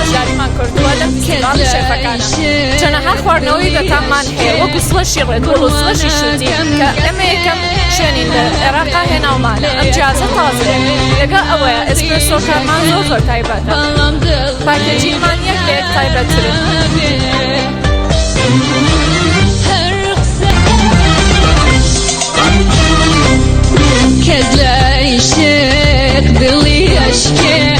بەشداریمان کردووە لەم فستیڤاڵی شێفەکانە. چەنەها خواردنەوەی بەتاممان هەیە وەکو سڵەشی ڕێدوڵ و سڵەشی شووتی کە ئەمە یەکەم شوێنین لە عێراقا هێناومانە. ئەم جیازە تازەیە. لەگەڵ ئەوەیە ئێسپرێسۆکارمان زۆر تایبەتە. پاکێجیمان یەک لە یەک تایبەتترن. كذا يشق ضلي أشكي